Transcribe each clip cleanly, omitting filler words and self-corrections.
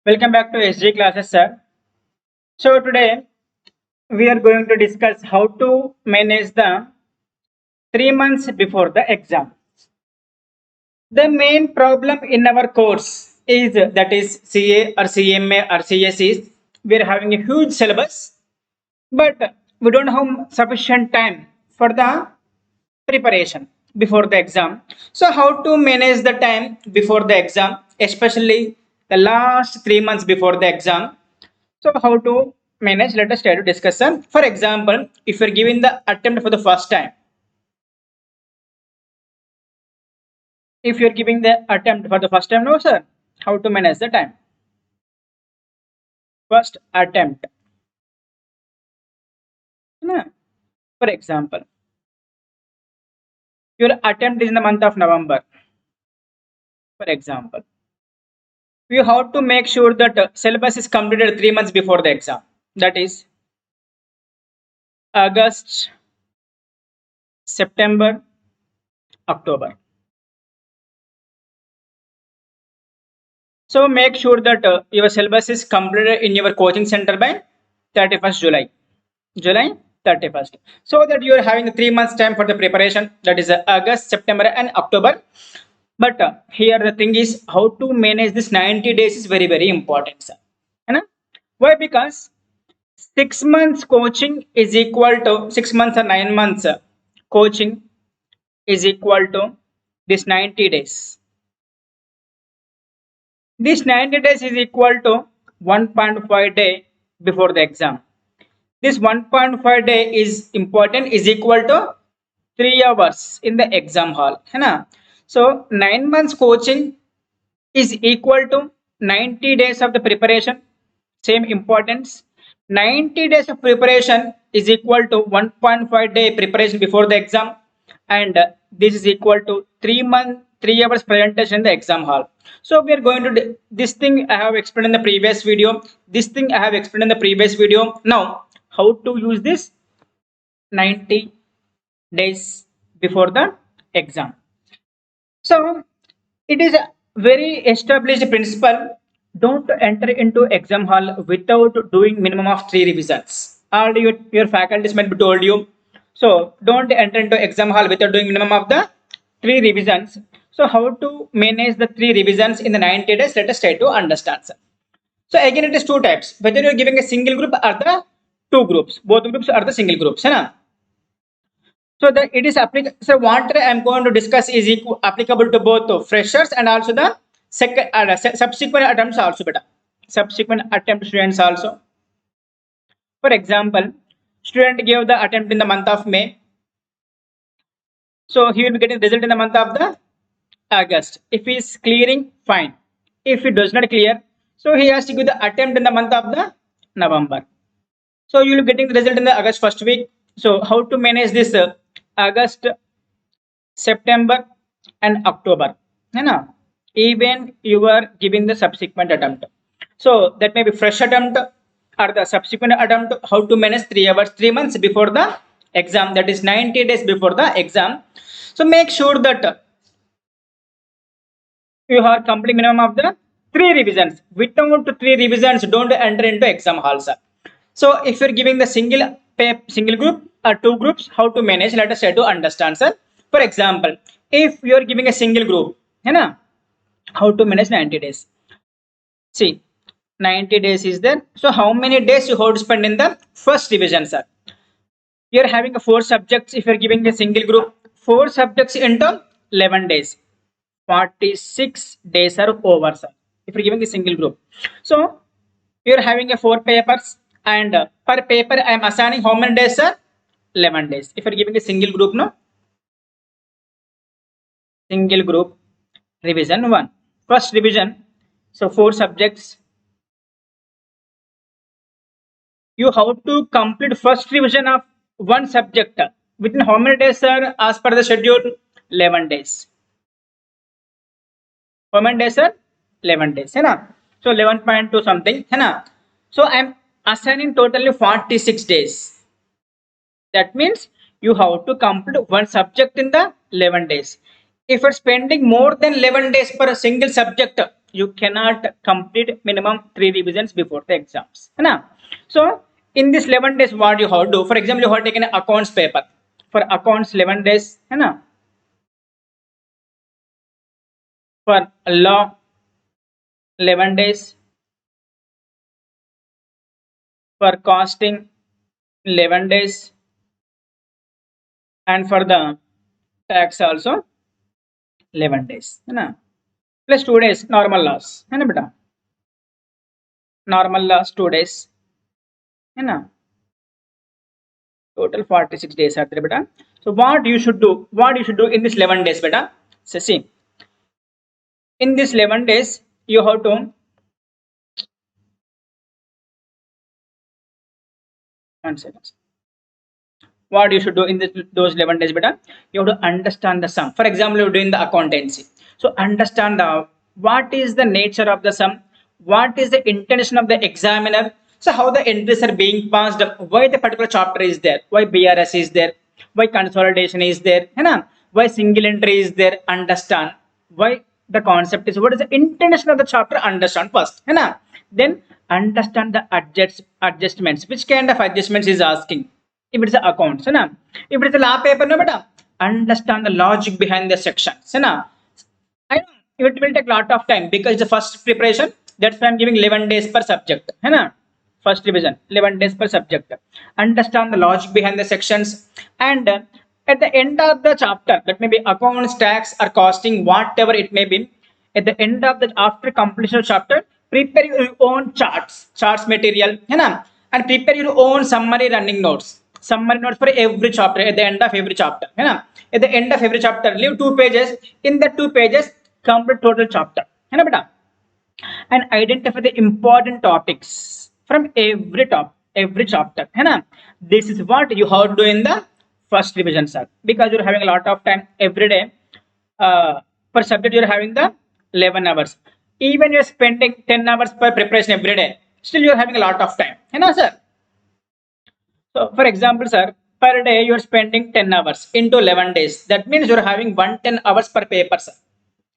Welcome back to SG classes, sir. So today we are going to discuss how to manage the 3 months before the exam. The main problem in our course is that is CA or CMA or CS is we are having a huge syllabus, but we don't have sufficient time for the preparation before the exam. So how to manage the time before the exam, especially the last 3 months before the exam. So how to manage? Let us try to discuss some. For example, if you're giving the attempt for the first time, if you're giving the attempt for the first time, no sir, how to manage the time? First attempt. No. For example, your attempt is in the month of November. For example, you have to make sure that syllabus is completed 3 months before the exam. That is August, September, October. So make sure that your syllabus is completed in your coaching center by 31st July. July 31st. So that you are having 3 months time for the preparation. That is August, September, and October. But here the thing is how to manage this 90 days is very, very important, sir. Why? Because 6 months coaching is equal to 6 months or 9 months coaching is equal to this 90 days. This 90 days is equal to 1.5 day before the exam. This 1.5 day is important is equal to 3 hours in the exam hall. So 9 months coaching is equal to 90 days of the preparation. Same importance. 90 days of preparation is equal to 1.5 day preparation before the exam, and this is equal to 3 hours presentation in the exam hall. So we are going to this thing I have explained in the previous video. This thing I have explained in the previous video. Now how to use this 90 days before the exam. So it is a very established principle. Don't enter into exam hall without doing minimum of 3 revisions. Already your faculties might be told you. So don't enter into exam hall without doing minimum of the 3 revisions. So how to manage the 3 revisions in the 90 days? Let us try to understand. So again, it is two types. Whether you are giving a single group or the two groups, both groups are the single groups. So that it is applicable. So what I am going to discuss is applicable to both freshers and also the second subsequent attempts also. Better subsequent attempt students also. For example, student gave the attempt in the month of May. So he will be getting result in the month of the August. If he is clearing, fine. If he does not clear, so he has to give the attempt in the month of the November. So you will be getting the result in the August first week. So how to manage this August, September, and October? Even you are giving the subsequent attempt. So that may be fresh attempt or the subsequent attempt. How to manage 3 hours, 3 months before the exam. That is 90 days before the exam. So make sure that you are completing minimum of the 3 revisions. Without 3 revisions, don't enter into exam halls. So if you're giving the single group or two groups, how to manage? Let us try to understand, sir. For example, if you're giving a single group, how to manage 90 days? See, 90 days is there. So how many days you have to spend in the first revision, sir? You're having 4 subjects. If you're giving a single group, 4 subjects into 11 days. 46 days are over, sir. If you're giving a single group. So you're having a 4 papers, and per paper I am assigning how many days, sir? 11 days. If you're giving a single group, no? Single group revision 1. First revision. So 4 subjects. You have to complete first revision of 1 subject within how many days, sir? As per the schedule, 11 days. How many days, sir? 11 days. So 11.2 something. So I am assigning totally 46 days. That means you have to complete 1 subject in the 11 days. If you're spending more than 11 days per a single subject, you cannot complete minimum 3 revisions before the exams, है ना? So in this 11 days what you have to do, for example you have taken an accounts paper, for accounts 11 days, है ना? For law 11 days, for costing 11 days, and for the tax also 11 days, है ना? Plus 2 days normal loss, है ना बेटा? Normal loss 2 days, है ना? Total 46 days are there, beta. So what you should do? What you should do in this 11 days, beta? So see, in this 11 days, you have to what you should do in those 11 days, beta? You have to understand the sum. For example, you're doing the accountancy. So understand what is the nature of the sum, what is the intention of the examiner, so how the entries are being passed, why the particular chapter is there, why BRS is there, why consolidation is there, why single entry is there, understand why the concept is, what is the intention of the chapter, understand first, then understand the adjustments, which kind of adjustments is asking. If it's a accounts, if it's a law paper, no, beta, understand the logic behind the sections, I know it will take a lot of time because the first preparation, that's why I'm giving 11 days per subject, first revision 11 days per subject. Understand the logic behind the sections, and at the end of the chapter, that may be accounts, tax, or costing, whatever it may be, at the end of the, after completion of chapter, prepare your own charts material, and prepare your own summary running notes for every chapter. At the end of every chapter, at the end of every chapter, leave 2 pages. In the 2 pages, complete total chapter, and identify the important topics from every chapter, this is what you have to do in the first revision, sir, because you're having a lot of time every day. Per subject you're having the 11 hours, even you're spending 10 hours per preparation every day, still you're having a lot of time, sir. So for example, sir, per day you're spending 10 hours into 11 days, that means you're having 110 hours per paper, sir.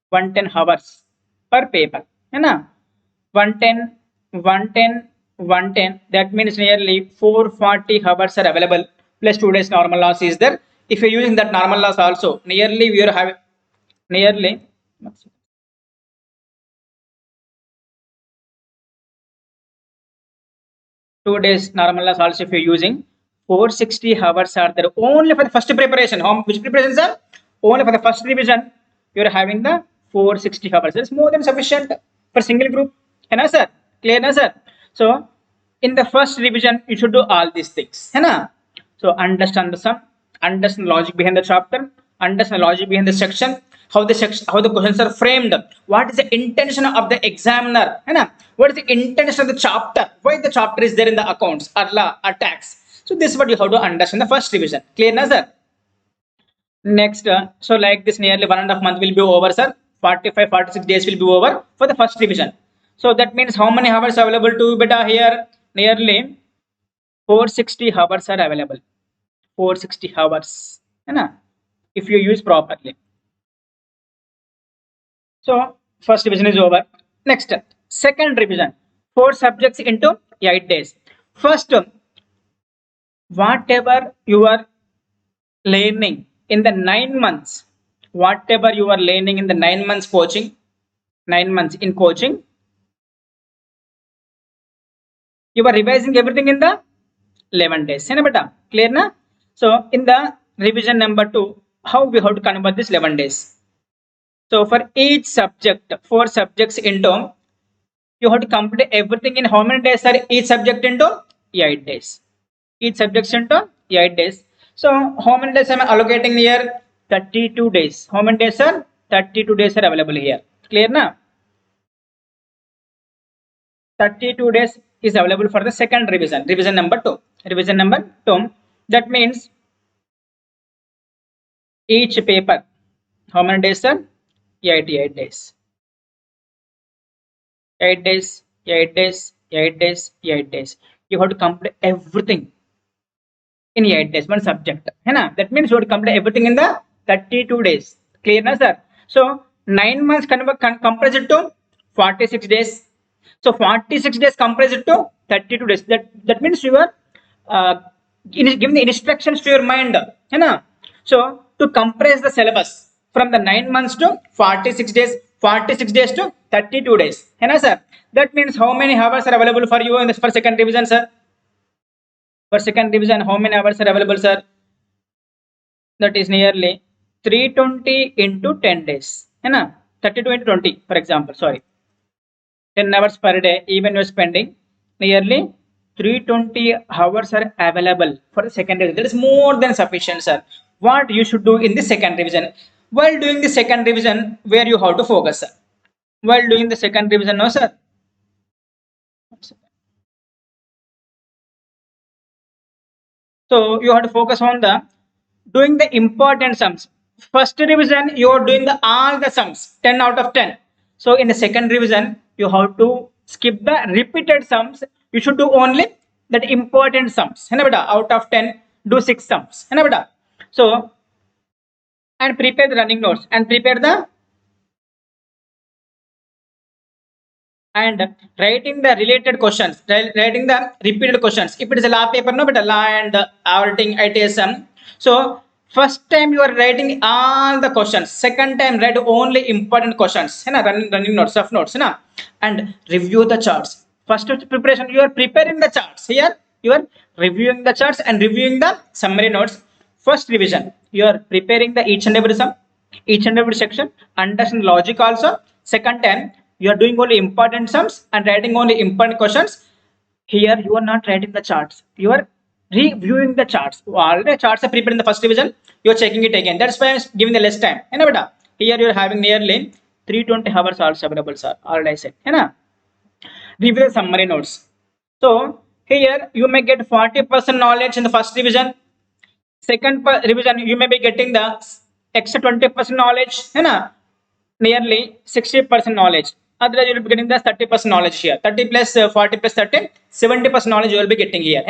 110 hours per paper, 110, 110, that means nearly 440 hours are available, plus 2 days normal loss is there. If you're using that normal loss also, nearly we are having nearly 2 days normal loss also. If you're using 460 hours are there only for the first preparation. Which preparations are only for the first revision? You're having the 460 hours. It's more than sufficient for single group. Sir? Clear, na, sir? So in the first revision, you should do all these things. So understand the sum, understand the logic behind the chapter, understand the logic behind the section, how the questions are framed, what is the intention of the examiner, what is the intention of the chapter, why the chapter is there in the accounts or law or tax. So this is what you have to understand the first revision. Clear, na, sir? Next, so like this, nearly 1.5 months will be over, sir. 46 days will be over for the first revision. So that means how many hours available to beta here? Nearly 460 hours are available. 460 hours, if you use properly. So first revision is over. Next, second revision, 4 subjects into 8 days. First, whatever you are learning in the 9 months, whatever you are learning in the 9 months coaching, 9 months in coaching, you are revising everything in the 11 days. Clear, na? So in the revision number 2, how we have to convert this 11 days? So for each subject, 4 subjects into, you have to complete everything in how many days, sir? Each subject into 8 days. Each subject into 8 days. So how many days am I allocating here? 32 days. How many days, sir? 32 days are available here. Clear, na? 32 days is available for the second revision, revision number 2. Revision number 2, that means each paper, how many days, sir? 8 days. 8 days, 8 days, 8 days, 8 days. You have to complete everything in 8 days, one subject. That means you have to complete everything in the 32 days. Clear, na, sir? So 9 months compressed to 46 days. So 46 days compressed to 32 days. That means you are giving the instructions to your mind. So to compress the syllabus from the 9 months to 46 days, 46 days to 32 days. Sir, that means how many hours are available for you in this for second revision, sir? For second revision, how many hours are available, sir? That is nearly 320 into 10 days. 32 into 20, for example, sorry. 10 hours per day, even you're spending nearly 320 hours are available for the second revision. That is more than sufficient, sir. What you should do in the second revision? While doing the second revision, where you have to focus, sir? While doing the second revision, no, sir. So you have to focus on the doing the important sums. First revision, you are doing the all the sums, 10 out of 10. So in the second revision, you have to skip the repeated sums. You should do only that important sums. Out of 10, do 6 sums. So and prepare the running notes and prepare the and writing the related questions, writing the repeated questions. If it is a law paper, no, but a law and auditing ITSM. So first time you are writing all the questions. Second time write only important questions. Running notes, of notes, and review the charts. First preparation, you are preparing the charts. Here you are reviewing the charts and reviewing the summary notes. First revision, you are preparing the each and every sum, each and every section, understand logic also. Second time, you are doing only important sums and writing only important questions. Here you are not writing the charts, you are reviewing the charts. Already charts are prepared in the first revision, you are checking it again. That's why I'm giving the less time. Here you are having nearly 320 hours also available, sir. Already I said. Review the summary notes. So here you may get 40% knowledge in the first revision. Second revision, you may be getting the extra 20% knowledge, nearly 60% knowledge. Otherwise, you will be getting the 30% knowledge here. 30 plus 40 plus 30, 70% knowledge you will be getting here.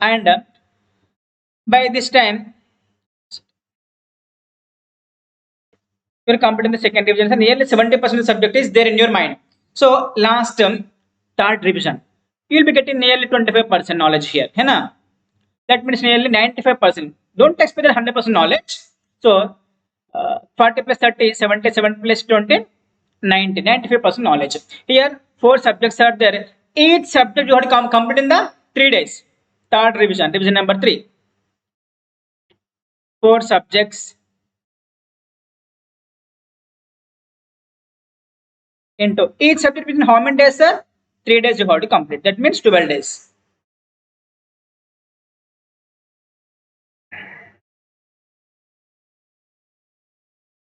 And by this time, you're completing the second revision. So nearly 70% of the subject is there in your mind. So last third revision, you'll be getting nearly 25% knowledge here. That means nearly 95%. Don't expect 100% knowledge. So 40 plus 30, 77 plus 20, 90, 95% knowledge. Here, 4 subjects are there. Each subject you have to complete in the 3 days. Third revision, revision number 3. 4 subjects into each subject within how many days, sir? 3 days you have to complete. That means 12 days.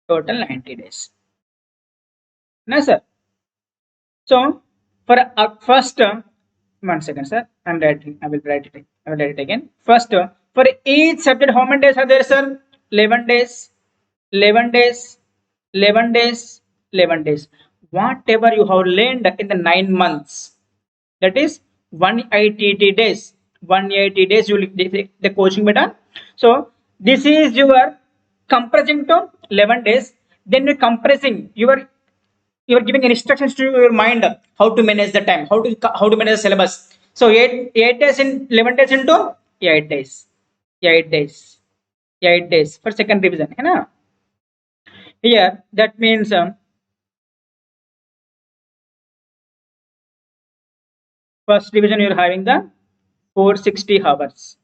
Total 90 days. No, sir. So for first, 1 second, sir. I'm writing. I will write it. I will write it again. First, for each subject, how many days are there, sir? 11 days, 11 days, 11 days, 11 days. Whatever you have learned in the 9 months, that is 180 days. 180 days you will the coaching beta. So this is your compressing to 11 days. Then you're compressing your you are giving instructions to your mind how to manage the time, how to manage the syllabus. So 8 days in 11 days into 8 days, 8 days, 8 days for second revision. Here that means first revision you are having the 460 hours.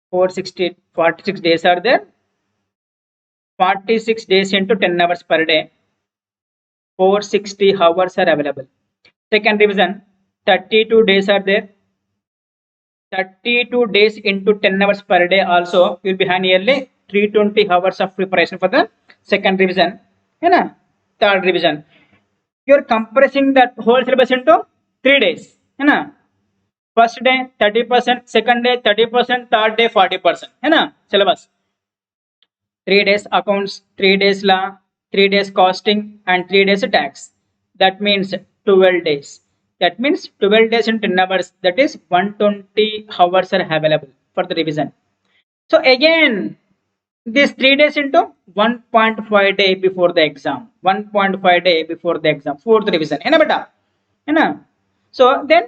460, 46 days are there. 46 days into 10 hours per day. 460 hours are available. Second revision, 32 days are there. 32 days into 10 hours per day also you will be having nearly 320 hours of preparation for the second revision. Third revision, you are compressing that whole syllabus into 3 days. First day 30%, second day 30%, third day 40%. Syllabus. 3 days accounts, 3 days law, 3 days costing, and 3 days tax. That means 12 days. That means 12 days in 10 hours. That is 120 hours are available for the revision. So again, this 3 days into 1.5 day before the exam, 1.5 day before the exam, fourth revision है ना बेटा, है ना. So then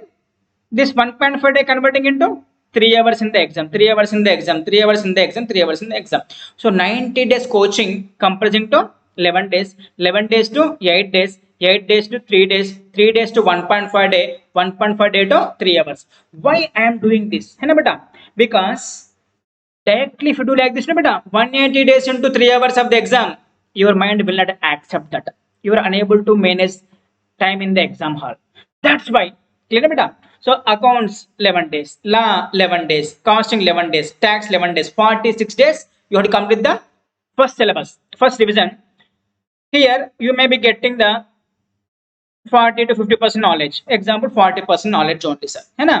this 1.5 day converting into 3 hours in the exam, 3 hours in the exam, 3 hours in the exam, 3 hours in the exam. So 90 days coaching comprising to 11 days, 11 days to 8 days, 8 days to 3 days, 3 days to 1.5 day, 1.5 day to 3 hours. Why I am doing this है ना बेटा, because directly if you do like this no beta, 180 days into 3 hours of the exam, your mind will not accept that. You are unable to manage time in the exam hall. That's why, clear na beta. So accounts 11 days, law 11 days, costing 11 days, tax 11 days, 46 days you have to complete the first syllabus, first revision. Here you may be getting the 40 to 50% knowledge, example 40% knowledge only sir है ना.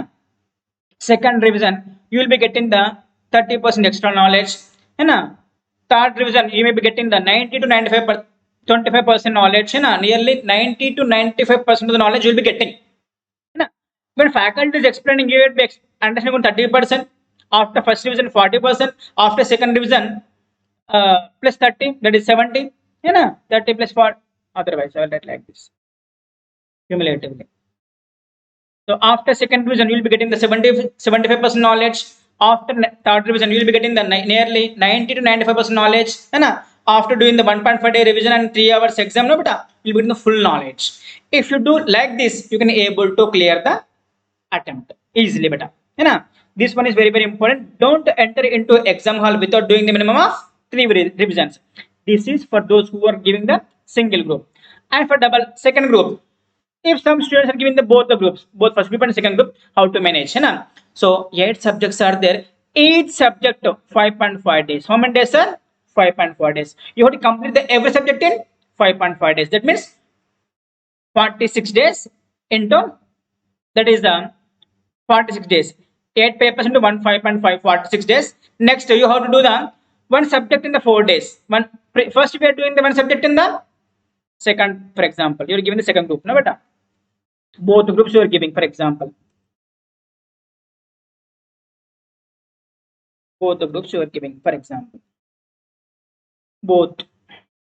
Second revision you will be getting the 30% extra knowledge है ना. Third revision you may be getting the 90 to 95 25% knowledge है ना, nearly 90 to 95% of the knowledge you will be getting है ना. When faculty is explaining you will be understanding 30%, after first revision 40%, after second revision plus 30 that is 70 है ना, 30 plus 4, otherwise I will write like this cumulatively. So after second revision, you will be getting the 75% knowledge. After third revision, you will be getting the nearly 90 to 95% knowledge. And after doing the 1.5 day revision and 3 hours exam, no, beta, you will be getting the full knowledge. If you do like this, you can able to clear the attempt easily, beta. And this one is very, very important. Don't enter into exam hall without doing the minimum of 3 revisions. This is for those who are giving the single group. And for double second group, if some students are given the both the groups, both first group and second group, how to manage, है ना. So 8 subjects are there, each subject 5.5 days. How many days sir? 5.5 days. You have to complete the every subject in 5.5 days. That means 46 days into, that is the 46 days, 8 papers into 1 5.5, 46 days. Next you have to do the one subject in the 4 days. First we are doing the one subject in the second, for example you are given the second group no beta, both groups you are giving, for example both the groups you are giving, for example both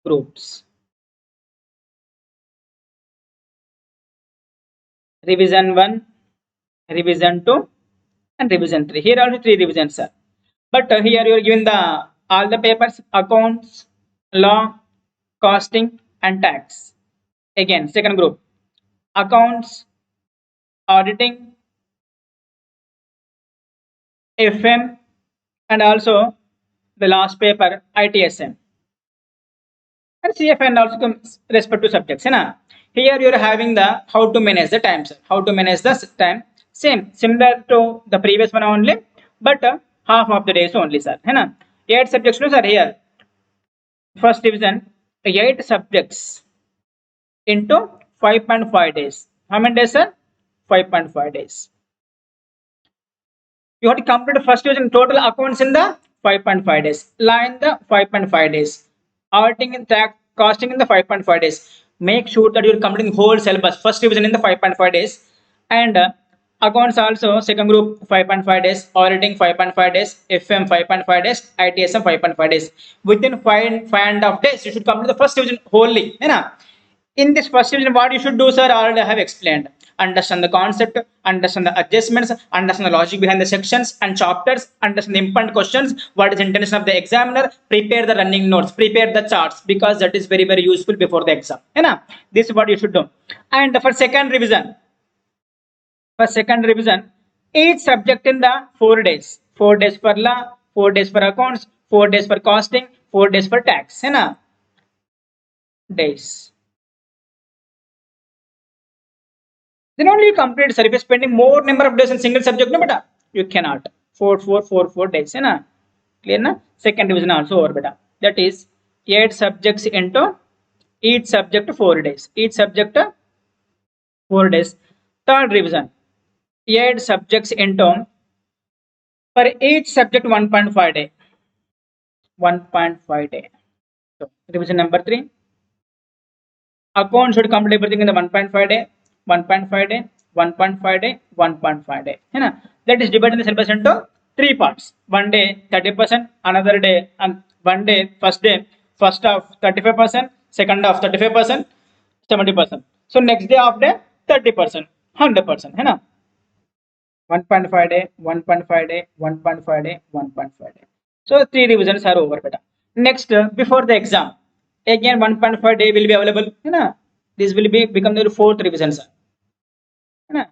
groups, revision 1, revision 2 and revision 3. Here also 3 revisions sir, but here you are given the all the papers, accounts, law, costing and tax. Again second group, accounts, auditing, FM and also the last paper ITSM and CF and also respective subjects है ना. Here you are having the how to manage the time sir, how to manage the time, same similar to the previous one only, but half of the days only sir है ना. 8 subjects no sir, here first division 8 subjects into 5.5 days. How many days sir? 5.5 days. You have to complete the first division total accounts in the 5.5 days, law in the 5.5 days, auditing and tax costing in the 5.5 days. Make sure that you're completing whole syllabus first division in the 5.5 days, and accounts also second group 5.5 days, auditing 5.5 days, FM 5.5 days, ITSM 5.5 days. Within 5.5 days you should complete the first division wholly है ना. In this first division what you should do sir, already I have explained. Understand the concept, understand the adjustments, understand the logic behind the sections and chapters, understand the important questions, what is the intention of the examiner, prepare the running notes, prepare the charts, because that is very, very useful before the exam है ना. This is what you should do. And for second revision, each subject in the 4 days, 4 days for law, 4 days for accounts, 4 days for costing, 4 days for tax है ना. Days, then only you complete sir. If you're spending more number of days in single subject no beta, you cannot. 4 days है ना, clear ना. Second division also over beta, that is 8 subjects into each subject 4 days, each subject 4 days. Third revision 8 subjects into, for each subject 1.5 day, 1.5 day. So revision number 3, account should complete everything in the 1.5 day, 1.5 day, 1.5 day, 1.5 day है ना. That is divided the syllabus into 3 parts. One day 30%, another day one day, first half 35%, second half 35%, 70%. So next day half day 30%, 100%, है ना? 1.5 day, 1.5 day, 1.5 day, 1.5 day. So 3 revisions are over, beta. Next, before the exam, again 1.5 day will be available, है ना? This will be become the fourth revision, sir. है ना?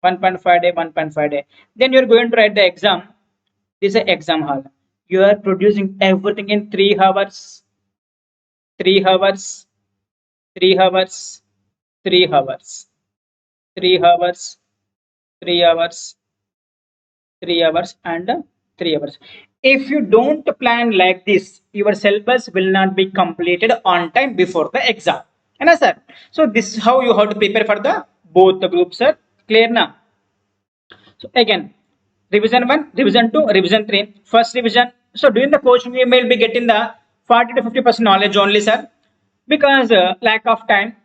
1.5 day, 1.5 day. Then you are going to write the exam. This is an exam hall. You are producing everything in 3 hours, 3 hours, 3 hours, 3 hours, 3 hours, 3 hours, 3 hours, and 3 hours. If you don't plan like this, your syllabus will not be completed on time before the exam. And sir, so this is how you have to prepare for the both the groups, sir. Clear now? So again, revision 1, revision 2, revision 3. First revision. So during the coaching, you may be getting the 40 to 50% knowledge only, sir, because lack of time.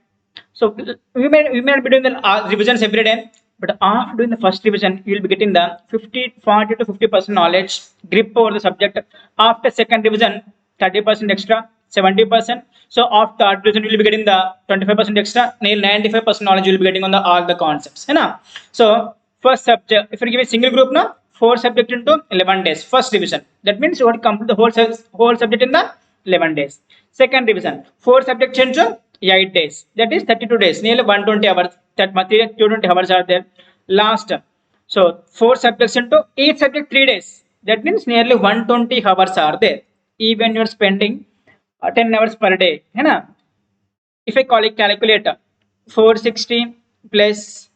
So we may not be doing the revisions every day, but after doing the first revision, you will be getting the 40 to 50% knowledge, grip over the subject. After second revision, 30% extra, 70%. So after third revision, you will be getting the 25% extra, nearly 95% knowledge you will be getting on the all the concepts. You know? So first subject, if you give a single group now, 4 subject into 11 days. First revision. That means you have to complete the whole subject in the 11 days. Second revision, 4 subjects into 8 days. That is 32 days, nearly 120 hours. That material 220 hours are there. Last, so 4 subjects into each subject 3 days. That means nearly 120 hours are there. Even you're spending 10 hours per day. है ना? If I call it calculator, 460 plus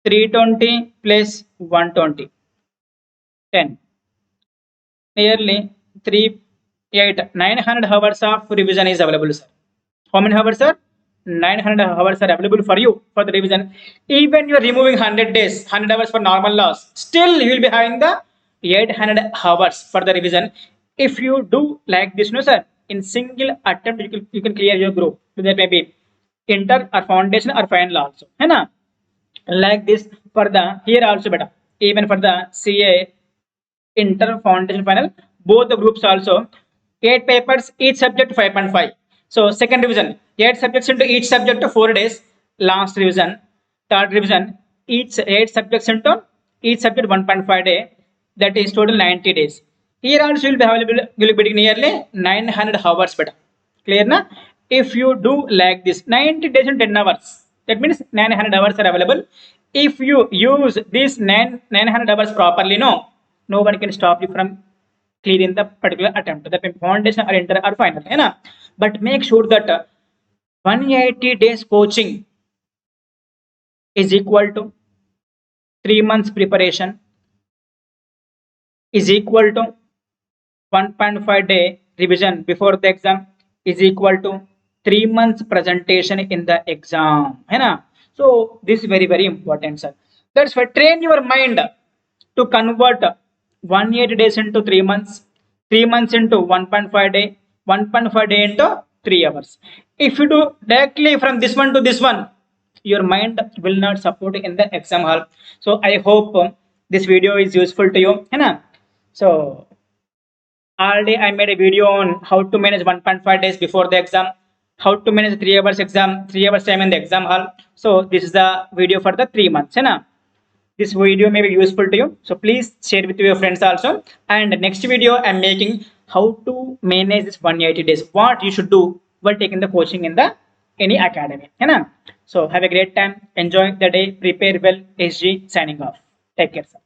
320 plus 120, 10. Nearly 3, 8, 900 hours of revision is available, sir. How many hours, sir? 900 hours are available for you for the revision. Even you are removing 100 days, 100 hours for normal loss, still you will be having the 800 hours for the revision. If you do like this, no, sir, in single attempt you can clear your group. That may be inter or foundation or final also, है ना? Like this for the here also better. Even for the CA inter foundation final, both the groups also 8 papers, each subject 5.5. So second revision, 8 subjects into each subject 4 days. Last revision, third revision, each 8 subjects into each subject 1.5 day. That is total 90 days. Here also will be available, will be nearly 900 hours better. Clear na? If you do like this 90 days and 10 hours, that means 900 hours are available. If you use this 900 hours properly, no one can stop you from clearing the particular attempt, that foundation or inter or final, है ना? But make sure that 180 days coaching is equal to 3 months preparation is equal to 1.5 day revision before the exam is equal to 3 months presentation in the exam, है ना? So this is very important, sir. That's why train your mind to convert 180 days into 3 months, 3 months into 1.5 day, 1.5 day into 3 hours. If you do directly from this one to this one, your mind will not support in the exam hall. So I hope this video is useful to you, है ना? So already I made a video on how to manage 1.5 days before the exam, how to manage 3 hours exam, 3 hours time in the exam hall. So this is the video for the 3 months, है ना? This video may be useful to you, so please share with your friends also. And next video I'm making how to manage this 180 days, what you should do while taking the coaching in the any academy, है ना? So have a great time, enjoy the day, prepare well. SG signing off. Take care, sir.